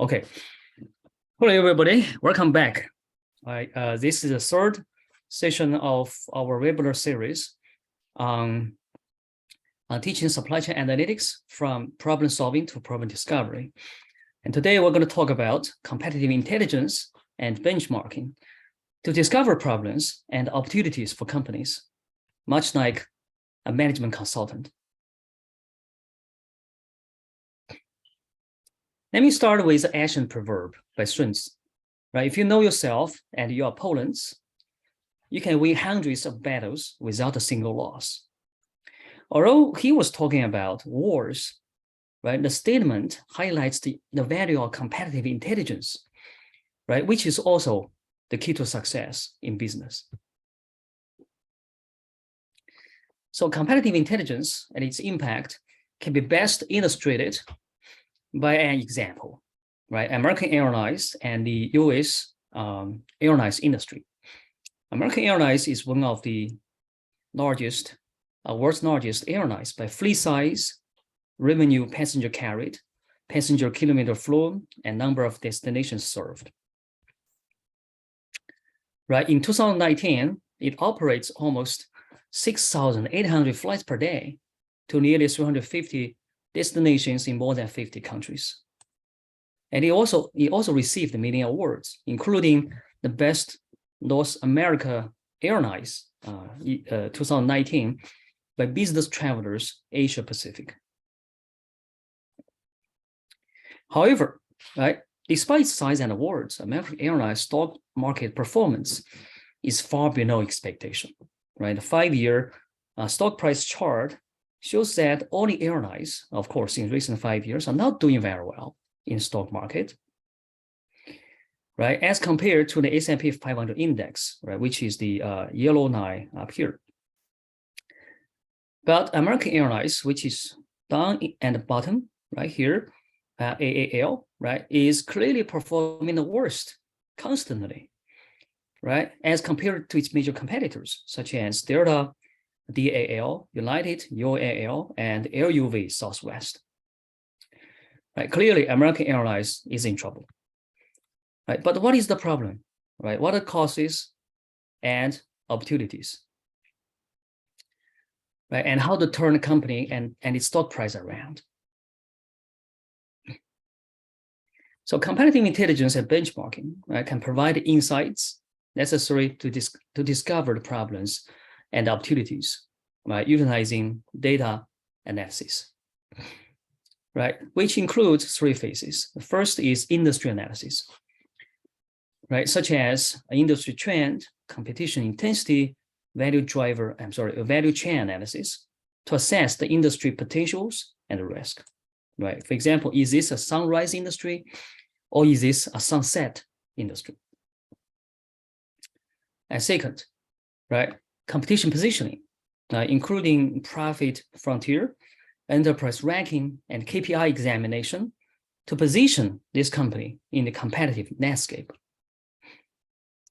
Okay. Hello, everybody. Welcome back. This is the third session of our webinar series on teaching supply chain analytics from problem solving to problem discovery. And today we're going to talk about competitive intelligence and benchmarking to discover problems and opportunities for companies, much like a management consultant. Let me start with the action proverb by Sun Tzu. Right? If you know yourself and your opponents, you can win hundreds of battles without a single loss. Although he was talking about wars, right? The statement highlights the value of competitive intelligence, right? Which is also the key to success in business. So competitive intelligence and its impact can be best illustrated by an example, right? American Airlines and the US airlines industry. American Airlines is one of the largest, world's largest airlines by fleet size, revenue passenger carried, passenger kilometer flown, and number of destinations served. Right, in 2019, it operates almost 6,800 flights per day to nearly 350 destinations in more than 50 countries. And it also received many awards, including the Best North America Airlines 2019 by Business Travelers Asia Pacific. However, right, despite size and awards, American Airlines stock market performance is far below expectation. Right, the 5-year stock price chart shows that all the airlines, of course, in recent 5 years are not doing very well in stock market, right? As compared to the S&P 500 index, right, which is the yellow line up here. But American Airlines, which is down at the bottom right here, AAL, right, is clearly performing the worst constantly, right, as compared to its major competitors, such as Delta, DAL, United, UAL, and LUV Southwest. Right, clearly, American Airlines is in trouble. Right, but what is the problem? Right, what are the causes and opportunities? Right, and how to turn a company and its stock price around. So competitive intelligence and benchmarking, right, can provide insights necessary to discover the problems and opportunities by utilizing data analysis, right? Which includes 3 phases. The first is industry analysis, right? Such as an industry trend, competition intensity, value chain analysis to assess the industry potentials and the risk, right? For example, is this a sunrise industry or is this a sunset industry? And second, right, competition positioning, including profit frontier, enterprise ranking, and KPI examination to position this company in the competitive landscape.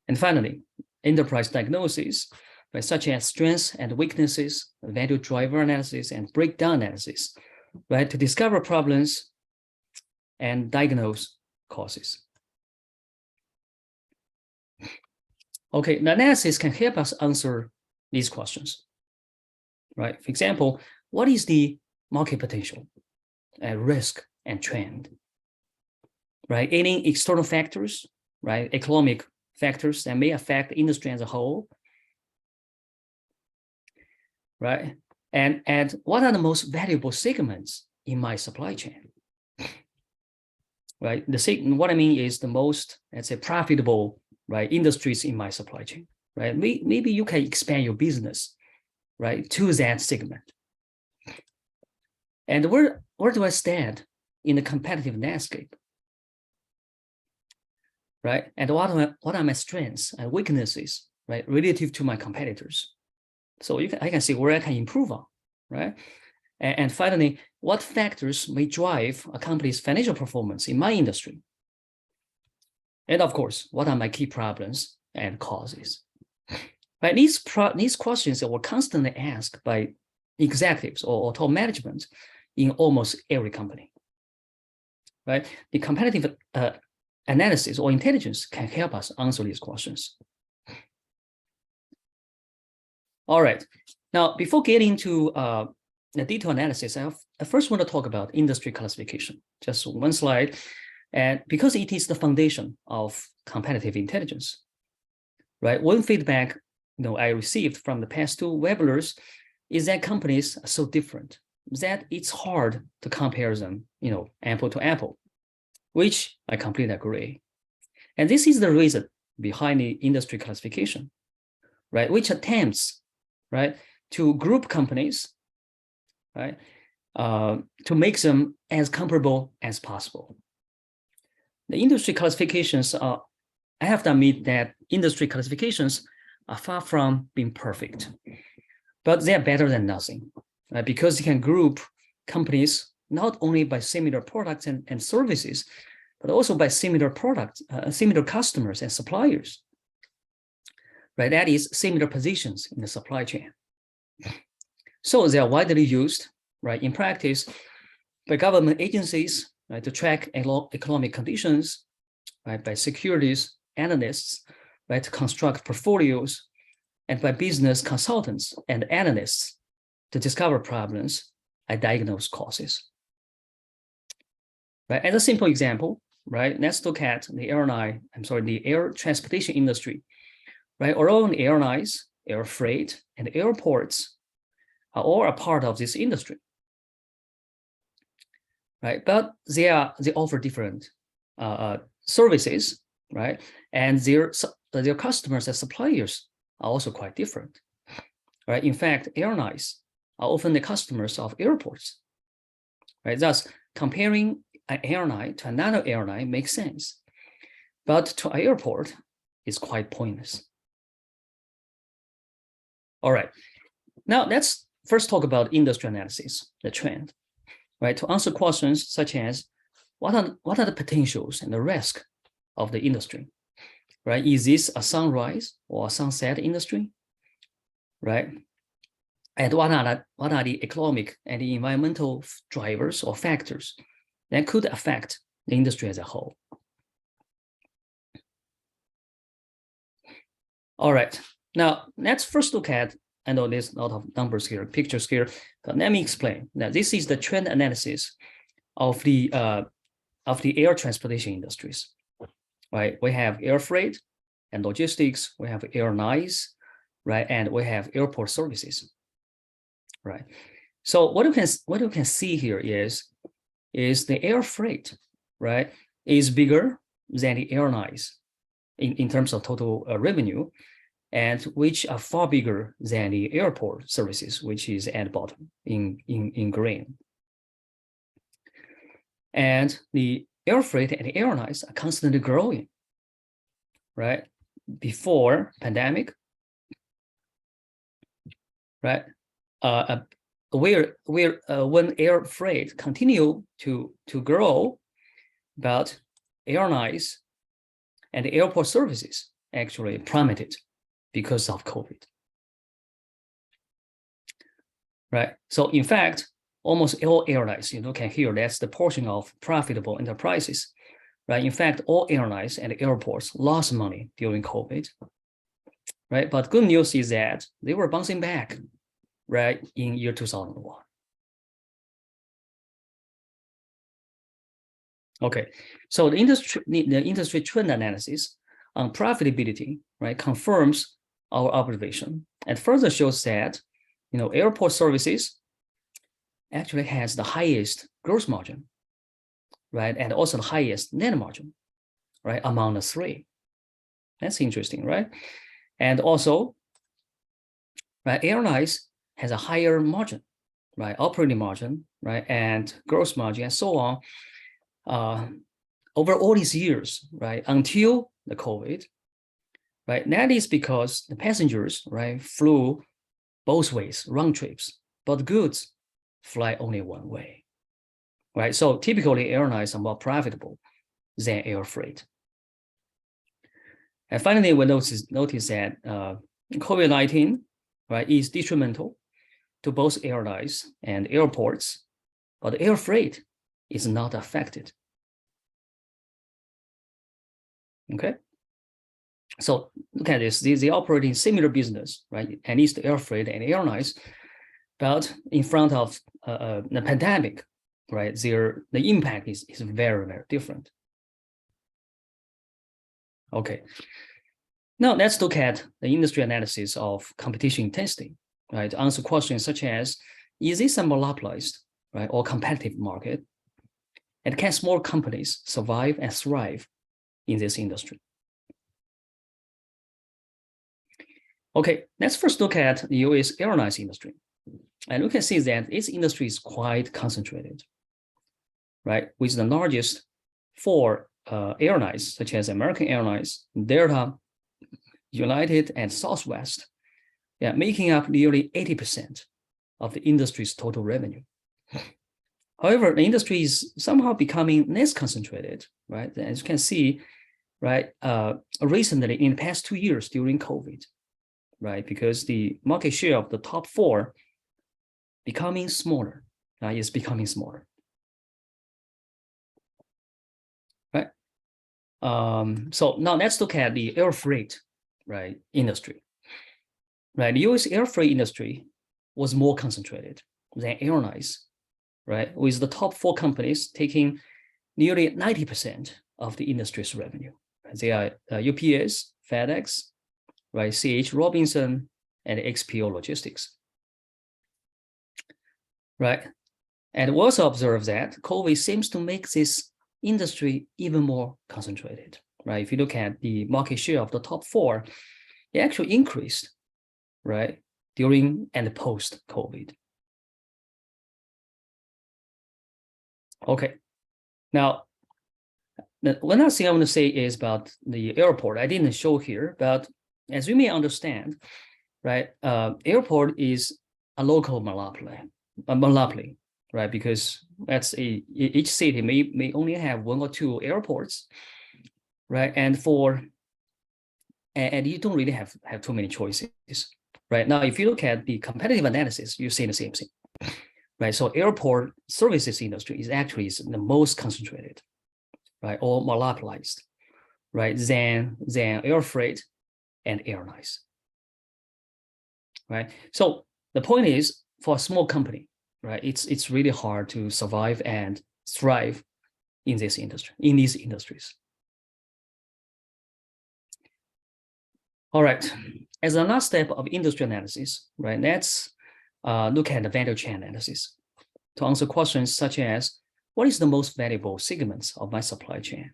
And finally, enterprise diagnosis, right, such as strengths and weaknesses, value driver analysis, and breakdown analysis, right, to discover problems and diagnose causes. Okay, the analysis can help us answer these questions, right? For example, what is the market potential, risk, and trend, right? Any external factors, right? Economic factors that may affect the industry as a whole, right? And what are the most valuable segments in my supply chain, right? What I mean is the most, let's say, profitable, right, industries in my supply chain, right? Maybe you can expand your business, right, to that segment. And where do I stand in the competitive landscape, right? And what are my strengths and weaknesses, right, relative to my competitors? So I can see where I can improve on, right? And finally, what factors may drive a company's financial performance in my industry? And of course, what are my key problems and causes? Right, these questions that were constantly asked by executives or top management in almost every company. right? The competitive analysis or intelligence can help us answer these questions. All right. Now, before getting to the detailed analysis, I first want to talk about industry classification. Just one slide. And because it is the foundation of competitive intelligence, right? One feedback I received from the past two webinars is that companies are so different that it's hard to compare them, apple to apple, which I completely agree. And this is the reason behind the industry classification, right? Which attempts, right, to group companies, right, to make them as comparable as possible. The industry classifications are, I have to admit that industry classifications are far from being perfect, but they are better than nothing, right? Because you can group companies not only by similar products and services, but also by similar products, similar customers and suppliers, right? That is similar positions in the supply chain. So they are widely used, right, in practice by government agencies, right, to track economic conditions, right, by securities analysts, right, to construct portfolios, and by business consultants and analysts to discover problems and diagnose causes. Right, as a simple example, right, let's look at the air transportation industry, right? Although the airlines, air freight, and airports are all a part of this industry, right? But they offer different services, right? And their customers and suppliers are also quite different, right? In fact, airlines are often the customers of airports, right? Thus, comparing an airline to another airline makes sense, but to an airport is quite pointless. All right, now let's first talk about industry analysis, the trend, right? To answer questions such as, what are the potentials and the risk of the industry, right? Is this a sunrise or a sunset industry, right? And what are the economic and the environmental drivers or factors that could affect the industry as a whole? All right, now let's first look at, I know there's a lot of numbers here, pictures here, but let me explain. Now, this is the trend analysis of the air transportation industries, right? We have air freight and logistics, we have airlines, right? And we have airport services, right? So what you can see here is the air freight, right, is bigger than the airlines in terms of total revenue, and which are far bigger than the airport services, which is at the bottom in green. And the air freight and the airlines are constantly growing, right? Before pandemic, right? When air freight continue to grow, but airlines and the airport services actually plummeted because of COVID, right? So in fact, almost all airlines, can hear that's the portion of profitable enterprises, right? In fact, all airlines and airports lost money during COVID, right? But good news is that they were bouncing back, right, in year 2001. Okay, so the industry trend analysis on profitability, right, confirms our observation and further shows that, airport services actually has the highest gross margin, right, and also the highest net margin, right, among the three. That's interesting, right? And also, right, airlines has a higher margin, right, operating margin, right, and gross margin, and so on. Over all these years, right, until the COVID, right, that is because the passengers, right, flew both ways, round trips, but goods fly only one way, right? So typically airlines are more profitable than air freight. And finally, we notice that COVID-19, right, is detrimental to both airlines and airports, but air freight is not affected, Okay. So look at this. They operate in similar business, right? At least air freight and airlines, but in front of the pandemic, right? The impact is very, very different. Okay. Now let's look at the industry analysis of competition intensity, right? To answer questions such as, is this a monopolized, right, or competitive market? And can small companies survive and thrive in this industry? Okay, let's first look at the US airlines industry. And we can see that its industry is quite concentrated, right? With the largest 4 airlines, such as American Airlines, Delta, United, and Southwest, making up nearly 80% of the industry's total revenue. However, the industry is somehow becoming less concentrated, right? As you can see, right, recently in the past 2 years during COVID, right, because the market share of the top 4 becoming smaller, is becoming smaller, right? So now let's look at the air freight, right, industry. Right, the US air freight industry was more concentrated than airlines, right, with the top 4 companies taking nearly 90% of the industry's revenue. They are UPS, FedEx, right, C.H. Robinson, and XPO Logistics. Right, and we also observe that COVID seems to make this industry even more concentrated. Right, if you look at the market share of the top 4, it actually increased, right, during and post-COVID. Okay, now one other thing I want to say is about the airport. I didn't show here, but as you may understand, right, airport is a local monopoly, right? Because each city may only have 1 or 2 airports, right? And you don't really have too many choices, right? Now, if you look at the competitive analysis, you see the same thing, right? So airport services industry is actually the most concentrated, right, or monopolized, right, than air freight and airlines, right? So the point is, for a small company, right, it's really hard to survive and thrive in this industry, in these industries. All right, as a last step of industry analysis, right, let's look at the value chain analysis to answer questions such as, what is the most valuable segments of my supply chain?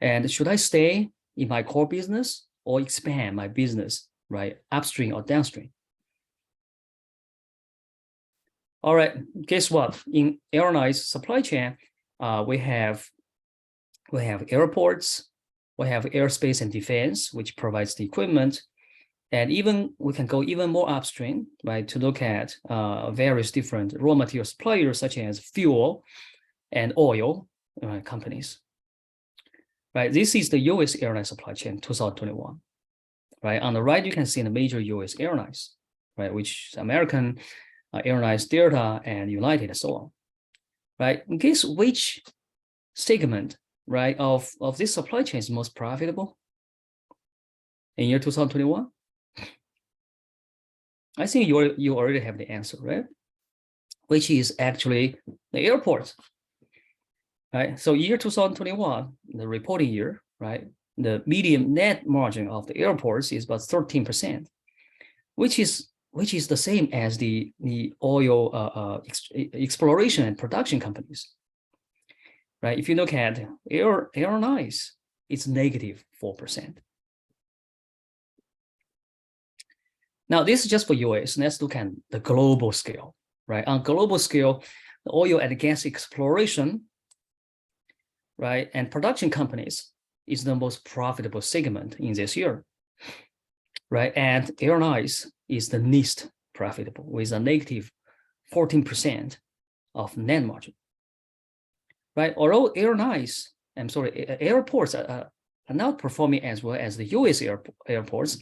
And should I stay in my core business or expand my business, right, upstream or downstream? All right, guess what? In airlines supply chain, we have airports, we have aerospace and defense, which provides the equipment, and even we can go even more upstream, right, to look at various different raw material suppliers such as fuel and oil companies. Right, this is the US airline supply chain 2021. Right, on the right you can see the major US airlines, right, which American Airlines, Delta, and United, and so on. Right, guess which segment, right, of this supply chain is most profitable in year 2021? I think you already have the answer, right? Which is actually the airport. Right, so year 2021, the reporting year, right, the median net margin of the airports is about 13%, which is the same as the oil exploration and production companies. Right, if you look at airlines, it's negative 4%. Now, this is just for US. Let's look at the global scale. Right, on global scale, the oil and gas exploration, right, and production companies is the most profitable segment in this year, right? And airlines is the least profitable with a negative 14% of net margin, right? Although airports are not performing as well as the US airports,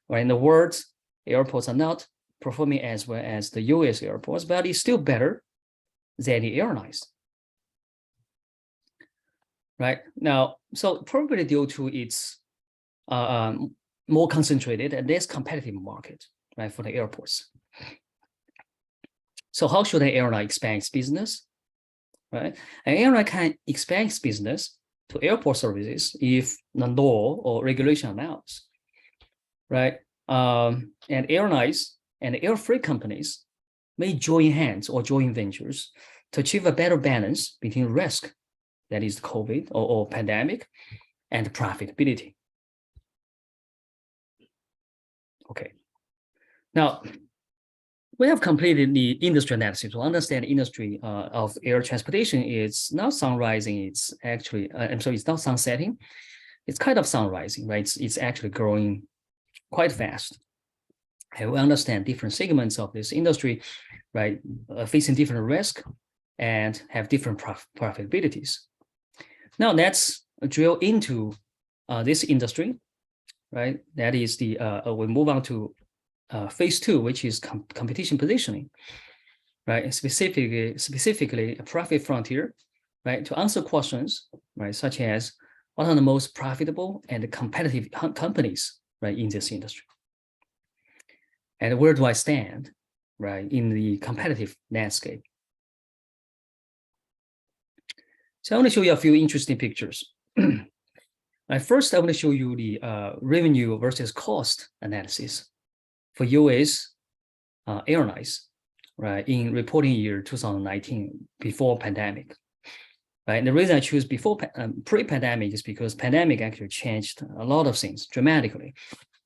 right? In the world, airports are not performing as well as the US airports, but it's still better than the airlines. right? Now, so probably due to its more concentrated and less competitive market, right, for the airports. So how should an airline expand its business, right? An airline can expand its business to airport services if the law or regulation allows, right? And airlines and air freight companies may join hands or join ventures to achieve a better balance between risk, that is COVID or pandemic, and profitability. Okay. Now, we have completed the industry analysis. To understand the industry of air transportation, it's not sunrising. It's actually, it's not sunsetting. It's kind of sunrising, right? It's actually growing quite fast. And we understand different segments of this industry, right, facing different risk and have different profitabilities. Now let's drill into this industry, right? That is the, we move on to phase 2, which is competition positioning, right? Specifically a profit frontier, right? To answer questions, right, such as what are the most profitable and competitive companies, right, in this industry? And where do I stand, right, in the competitive landscape? So I want to show you a few interesting pictures. First, I want to show you the revenue versus cost analysis for US airlines, right, in reporting year 2019, before pandemic. Right, and the reason I choose before pre-pandemic is because pandemic actually changed a lot of things dramatically.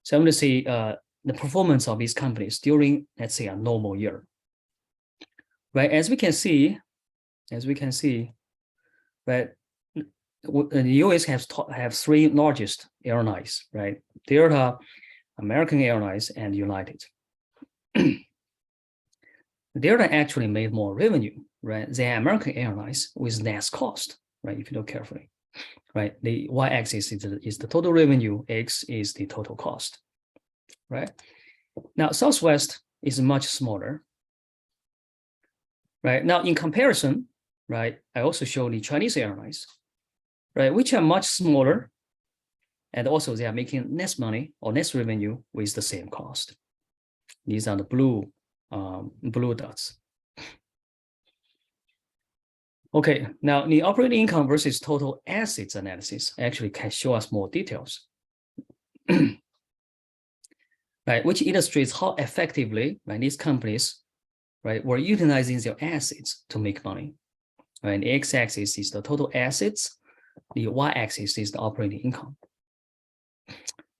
So I want to see the performance of these companies during, let's say, a normal year. Right, as we can see, right, the US have 3 largest airlines, right? Delta, American Airlines, and United. Delta actually made more revenue, right, than American Airlines with less cost, right? If you look carefully, right? The y-axis is the total revenue, x is the total cost, right? Now Southwest is much smaller, right? Now in comparison, right, I also show the Chinese airlines, right, which are much smaller, and also they are making less money or less revenue with the same cost. These are the blue dots. Okay, now the operating income versus total assets analysis actually can show us more details. Right, which illustrates how effectively, right, these companies, right, were utilizing their assets to make money. Right, the x-axis is the total assets, the y-axis is the operating income.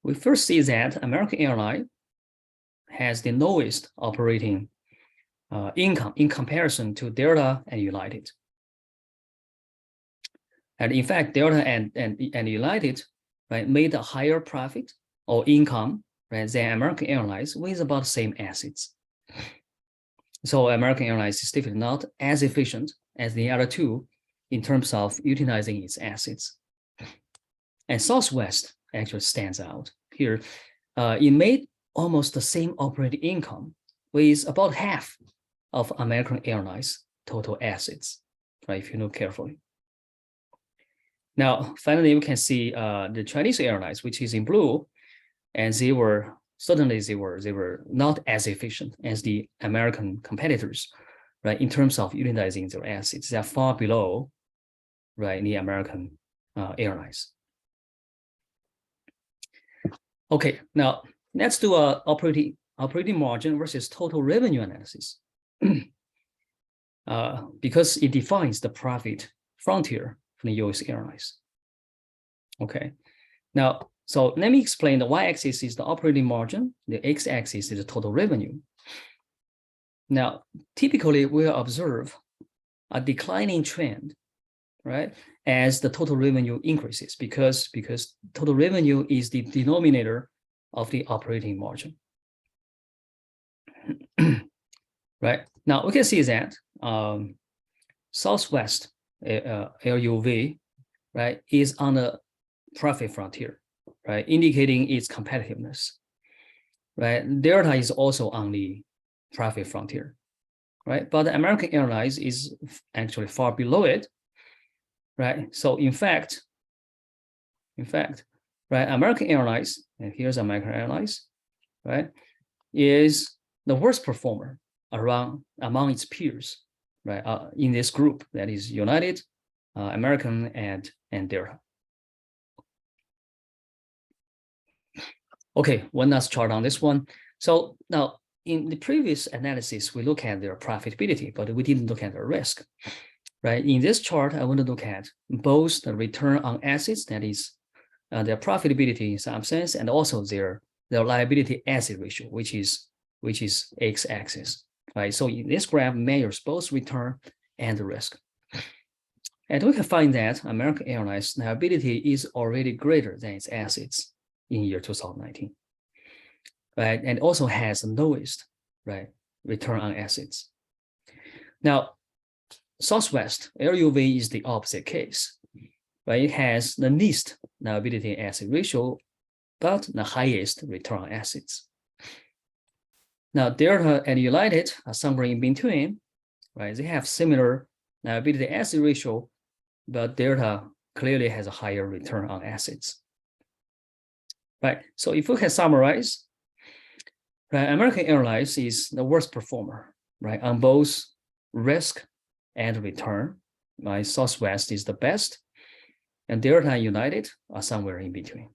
We first see that American Airlines has the lowest operating income in comparison to Delta and United. And in fact, Delta and United, right, made a higher profit or income, right, than American Airlines with about the same assets. So American Airlines is definitely not as efficient as the other two in terms of utilizing its assets. And Southwest actually stands out here. It made almost the same operating income with about half of American Airlines total assets, right, if you look carefully. Now, finally, we can see the Chinese airlines, which is in blue, and they were not as efficient as the American competitors, right, in terms of utilizing their assets. They are far below, right, the American airlines. Okay, now let's do a operating margin versus total revenue analysis, because it defines the profit frontier for the US airlines. Okay, now, so let me explain. The y-axis is the operating margin, the x-axis is the total revenue. Now, typically we'll observe a declining trend, right, as the total revenue increases, because total revenue is the denominator of the operating margin. Right, now we can see that Southwest LUV, right, is on the profit frontier, right, indicating its competitiveness. Right, Delta is also on the profit frontier, right, but the American Airlines is actually far below it, right? So in fact, right, American Airlines, and here's American Airlines, right, is the worst performer among its peers, right, in this group, that is United, American, and Delta. Okay, one last chart on this one. So now in the previous analysis, we look at their profitability, but we didn't look at their risk, right? In this chart, I want to look at both the return on assets, that is their profitability in some sense, and also their liability asset ratio, which is x-axis, right? So in this graph measures both return and the risk. And we can find that American Airlines liability is already greater than its assets in year 2019, right? And also has the lowest, right, return on assets. Now, Southwest LUV is the opposite case, right? It has the least liability asset ratio, but the highest return on assets. Now, Delta and United are somewhere in between, right? They have similar liability asset ratio, but Delta clearly has a higher return on assets. Right. So if we can summarize, right, American Airlines is the worst performer, right, on both risk and return. Right. Southwest is the best, and Delta and United are somewhere in between.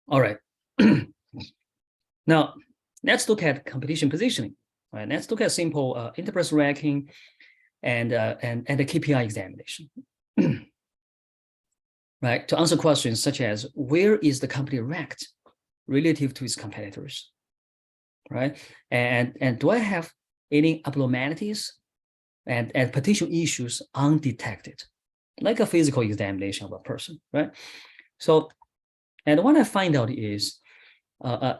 All right. Now, let's look at competition positioning. Right. Let's look at simple enterprise ranking and the KPI examination. Right, to answer questions such as where is the company ranked relative to its competitors, right? And do I have any abnormalities and potential issues undetected, like a physical examination of a person, right? So, and what I find out is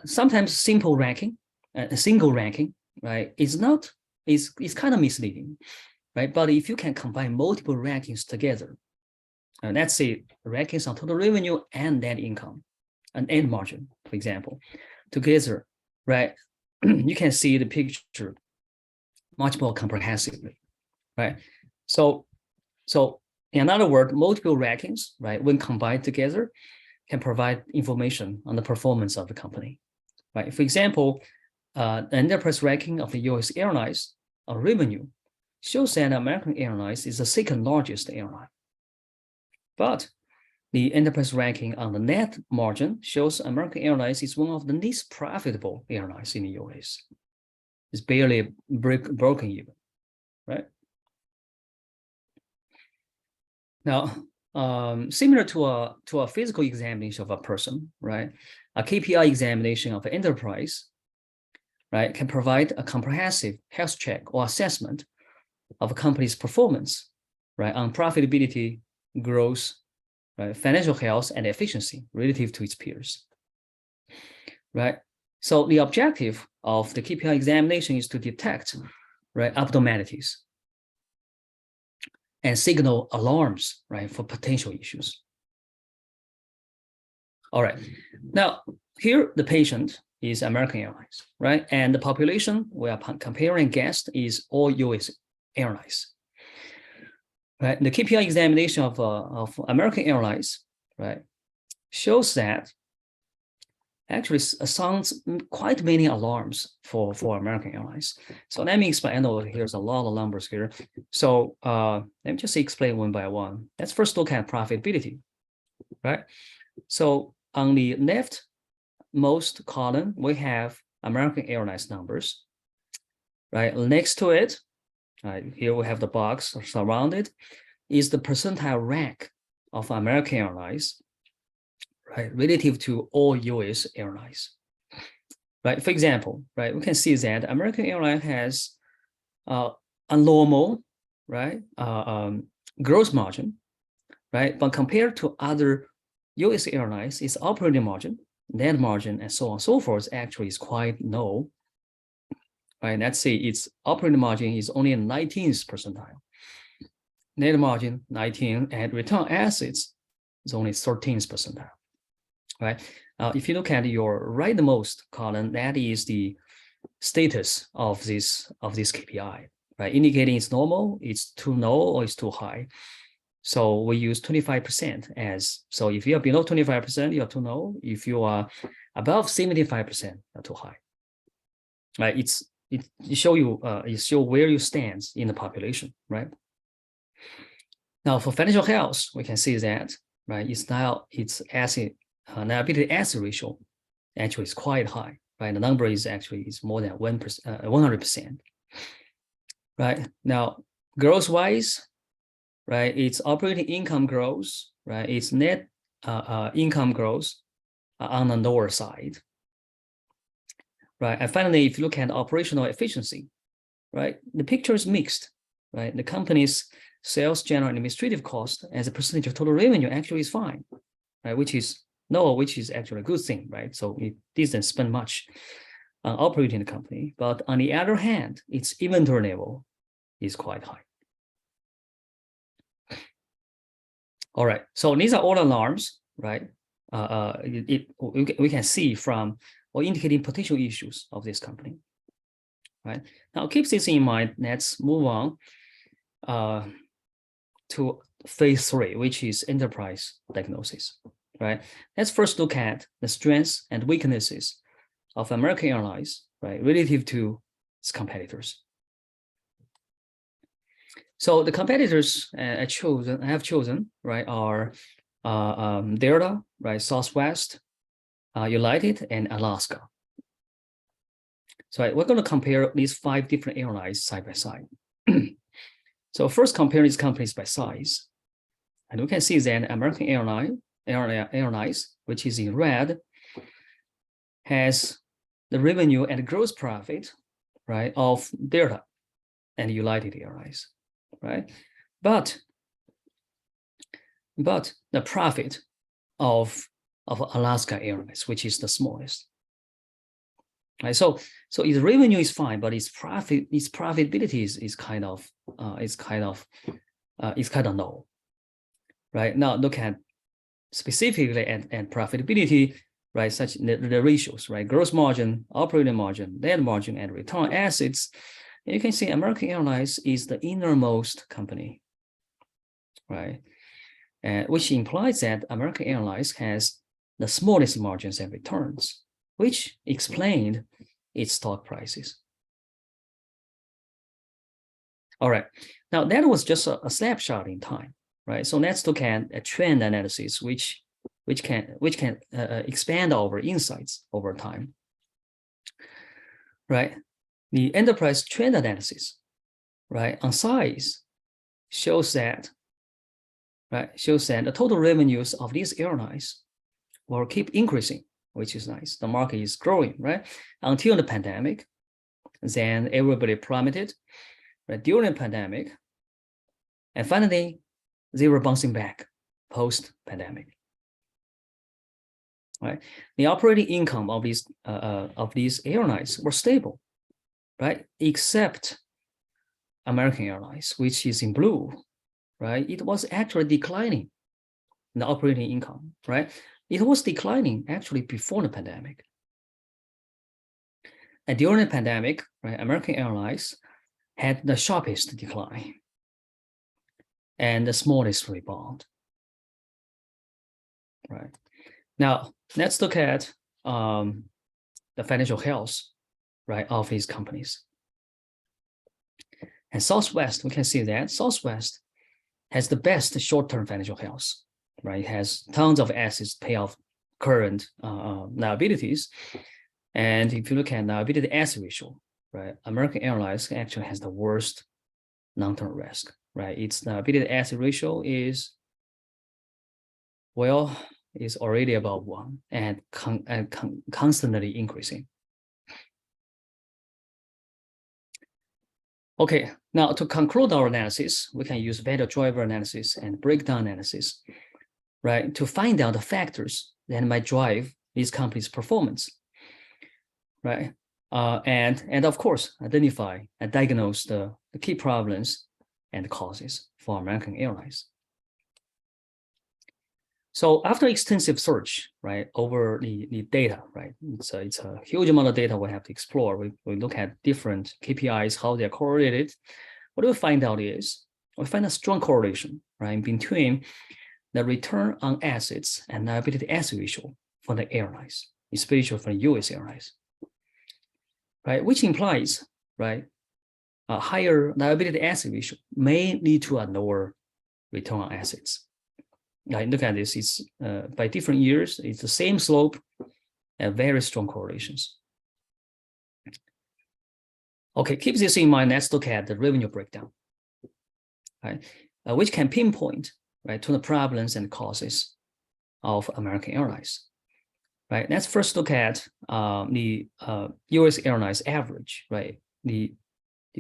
sometimes simple ranking, a single ranking, right, is kind of misleading, right? But if you can combine multiple rankings together, let's say rankings on total revenue and net income and end margin, for example, together, right? You can see the picture much more comprehensively, right? So in other words, multiple rankings, right, when combined together, can provide information on the performance of the company, right? For example, the enterprise ranking of the U.S. airlines on revenue shows that American Airlines is the second largest airline. But the enterprise ranking on the net margin shows American Airlines is one of the least profitable airlines in the US. It's barely broken even, right? Now, similar to a physical examination of a person, right? A KPI examination of an enterprise, right, can provide a comprehensive health check or assessment of a company's performance, right, on profitability, growth, right, financial health, and efficiency relative to its peers, right? So the objective of the KPI examination is to detect, right, abnormalities and signal alarms, right, for potential issues. All right, now here the patient is American Airlines, right? And the population we are comparing against is all US airlines. Right, the KPI examination of American Airlines, right, shows that actually sounds quite many alarms for American Airlines. So let me explain. I know here's a lot of numbers here. So let me just explain one by one. Let's first look at profitability, right? So on the leftmost column, we have American Airlines numbers, right? Next to it, here we have the box surrounded, is the percentile rank of American Airlines, right, relative to all US airlines, right? For example, right, we can see that American Airlines has a normal, right, gross margin, right? But compared to other US airlines, its operating margin, net margin, and so on and so forth actually is quite low. Right, let's say its operating margin is only in 19th percentile, net margin 19, and return on assets is only 13th percentile. Right. If you look at your rightmost column, that is the status of this KPI. right? Indicating it's normal, it's too low, or it's too high. So we use 25% as, so if you are below 25%, you're too low. If you are above 75%, you're too high. Right? It show you, it show where you stand in the population, right? Now for financial health, we can see that, right? It's now, its asset, liability asset ratio actually is quite high, right? The number is actually is more than 100%, right? Now, growth wise, right? Its operating income grows, right? Its net income grows on the lower side, right? And finally, if you look at operational efficiency, right? The picture is mixed, right? The company's sales, general, and administrative cost as a percentage of total revenue actually is fine, right? Which is actually a good thing, right? So it doesn't spend much on operating the company, but on the other hand, its inventory level is quite high. All right, so these are all alarms, right? We can see from or indicating potential issues of this company, right? Now keep this in mind. Let's move on to phase 3, which is enterprise diagnosis, right? Let's first look at the strengths and weaknesses of American Airlines, right, relative to its competitors. So the competitors I have chosen, right, are Delta, right, Southwest, United, and Alaska. So we're going to compare these 5 different airlines side by side. So first, compare these companies by size, and we can see that American Airlines, which is in red, has the revenue and gross profit, right, of Delta and United Airlines, right? But the profit of Alaska Airlines, which is the smallest, right? So its revenue is fine, but its profitability is kind of low, right? Now look at specifically and profitability, right? Such the ratios, right? Gross margin, operating margin, net margin, and return on assets. And you can see American Airlines is the innermost company, right? Which implies that American Airlines has the smallest margins and returns, which explained its stock prices. All right, now that was just a snapshot in time, right? So let's look at a trend analysis, which can expand our insights over time, right? The enterprise trend analysis, right, on size shows that, right, the total revenues of these airlines will keep increasing, which is nice. The market is growing, right? Until the pandemic, then everybody plummeted, right, during the pandemic, and finally they were bouncing back post-pandemic. Right, the operating income of these airlines were stable, right, except American Airlines, which is in blue, right? It was actually declining in the operating income, right? It was declining actually before the pandemic. And during the pandemic, right, American Airlines had the sharpest decline and the smallest rebound, right? Now, let's look at the financial health, right, of these companies. And Southwest, we can see that Southwest has the best short-term financial health, right? It has tons of assets to pay off current liabilities. And if you look at liability asset ratio, right, American Airlines actually has the worst long-term risk, right? Its liability asset ratio is, well, is already above 1 and constantly increasing. Okay, now to conclude our analysis, we can use value driver analysis and breakdown analysis, right, to find out the factors that might drive these companies' performance, right? And of course, identify and diagnose the key problems and causes for American Airlines. So after extensive search, right, over the data, right, it's a huge amount of data we have to explore. We look at different KPIs, how they're correlated, what we find out is we find a strong correlation, right, between the return on assets and liability asset ratio for the airlines, especially for US airlines, right? Which implies, right, a higher liability asset ratio may lead to a lower return on assets. Now, look at this, it's by different years, it's the same slope and very strong correlations. Okay, keep this in mind. Let's look at the revenue breakdown, right? Which can pinpoint, right, to the problems and causes of American Airlines, right? Let's first look at the US Airlines average, right? The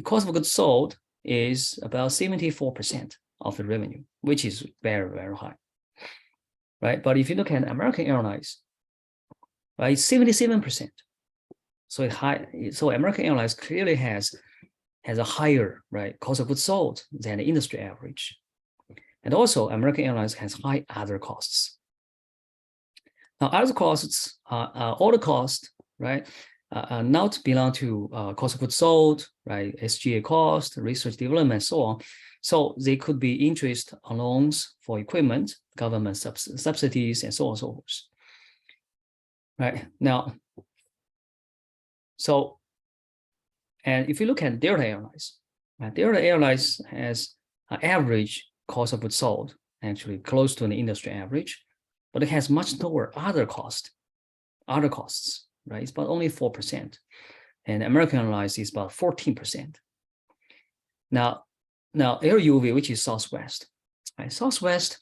cost of goods sold is about 74% of the revenue, which is very, very high, right? But if you look at American Airlines, right, it's 77%. So it's high. So American Airlines clearly has a higher, right, cost of goods sold than the industry average. And also American Airlines has high other costs. Now, other costs, all the costs, right, not belong to cost of goods sold, right, SG&A cost, research development, so on. So they could be interest on loans for equipment, government subsidies, and so on and so forth. Right now, so, and if you look at Delta Airlines, Delta Airlines has an average cost of goods sold, actually close to the industry average, but it has much lower other costs, right? It's about only 4%. And American Airlines is about 14%. Now Air UV, which is Southwest, right? Southwest,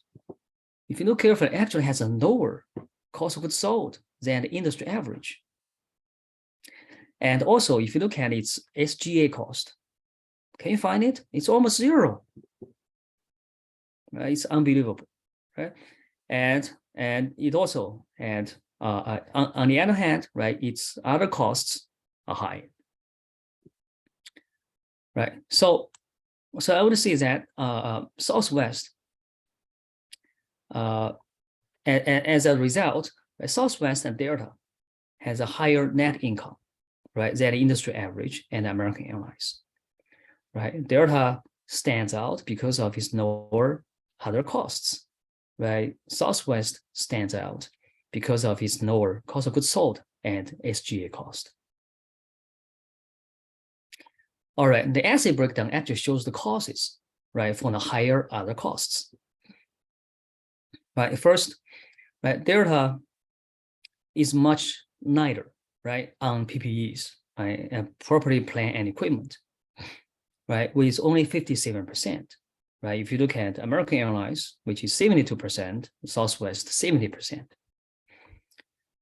if you look carefully, actually has a lower cost of goods sold than the industry average. And also, if you look at its SG&A cost, can you find it? It's almost zero. Right? It's unbelievable, right? And it also, and on the other hand, right, its other costs are high, right? So I would say that Southwest, and as a result, Southwest and Delta has a higher net income, right, than the industry average and American Airlines, right? Delta stands out because of its lower other costs, right? Southwest stands out because of its lower cost of goods sold and SG&A cost. All right, the asset breakdown actually shows the causes, right, for the higher other costs. Right, first, right, Delta is much lighter, right, on PPEs, right, and property, plant, and equipment, right, with only 57%, right? If you look at American Airlines, which is 72%, Southwest 70%,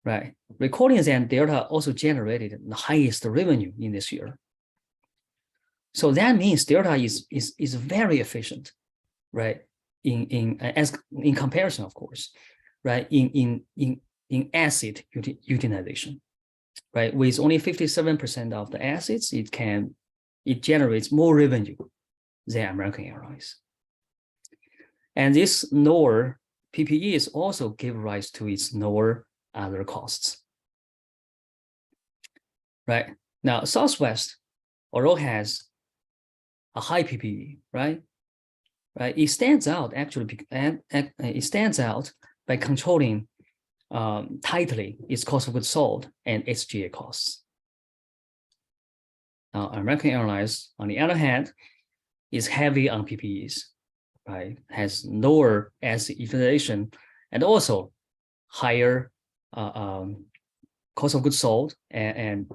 right? Recording that Delta also generated the highest revenue in this year. So that means Delta is very efficient, right? In comparison, of course, right? In asset utilization, right? With only 57% of the assets, it generates more revenue than American Airlines. And this lower PPEs also give rise to its lower other costs. Right? Now, Southwest, although has a high PPE, right? It stands out actually, and it stands out by controlling tightly its cost of goods sold and SG&A costs. Now, American Airlines, on the other hand, is heavy on PPEs, right? Has lower asset utilization and also higher cost of goods sold and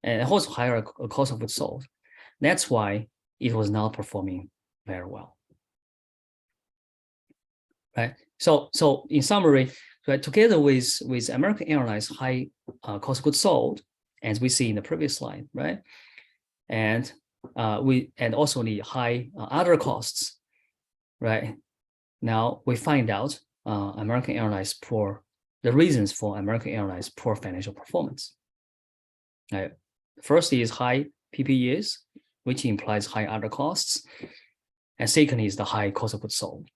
also higher cost of goods sold. That's why it was not performing very well, right? So in summary, right, together with American Airlines high cost of goods sold, as we see in the previous slide, right, and also the high other costs, right? Now we find out American Airlines the reasons for American Airlines poor financial performance. Right. First is high PPEs, which implies high other costs, and second is the high cost of goods sold.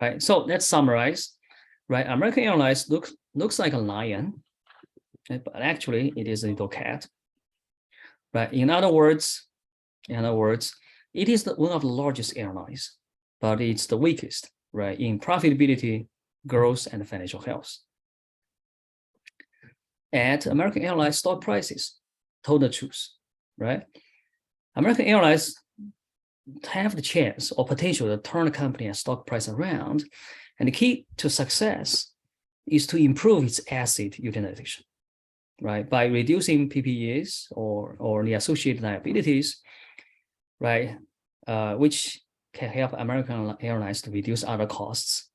Right. So let's summarize. Right. American Airlines looks like a lion, but actually it is a little cat. Right. In other words, In other words, it is one of the largest airlines, but it's the weakest, right, in profitability, growth, and financial health. At American Airlines stock prices told the truth, right? American Airlines have the chance or potential to turn the company and stock price around. And the key to success is to improve its asset utilization, right? By reducing PPEs or the associated liabilities, right? Which can help American Airlines to reduce other costs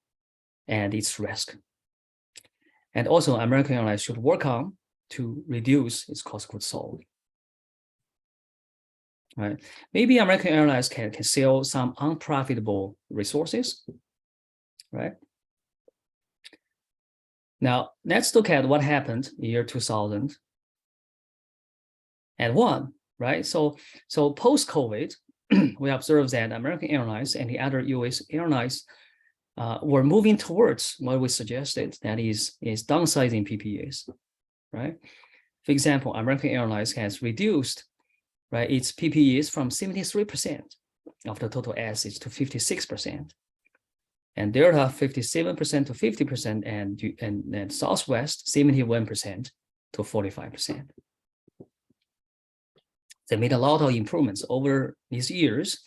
and its risk. And also, American Airlines should work on to reduce its cost of goods sold. Right? Maybe American Airlines can sell some unprofitable resources, right? Now, let's look at what happened in year 2001, right? So post-COVID, we observed that American Airlines and the other US airlines were moving towards what we suggested, that is downsizing PPEs, right? For example, American Airlines has reduced, right, its PPEs from 73% of the total assets to 56%, and Delta 57% to 50%, and Southwest 71% to 45%. They made a lot of improvements over these years.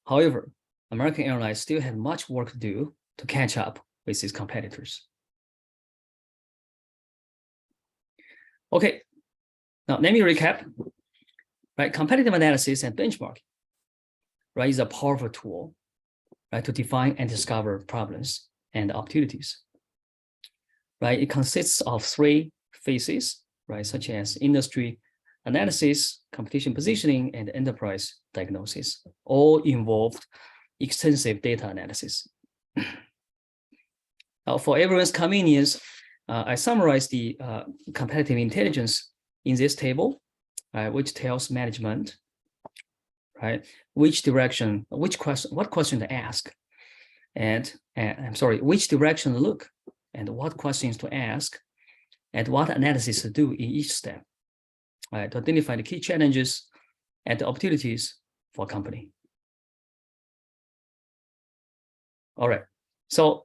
However, American Airlines still had much work to do to catch up with its competitors. Okay, now let me recap. Right, competitive analysis and benchmarking, right, is a powerful tool, right, to define and discover problems and opportunities. Right, it consists of 3 phases, right, such as industry analysis, competition positioning, and enterprise diagnosis, all involved extensive data analysis. Now, for everyone's convenience, I summarized the competitive intelligence in this table, which tells management, right, what question to ask, and which direction to look, and what questions to ask, and what analysis to do in each step, right, to identify the key challenges and the opportunities for a company. All right, so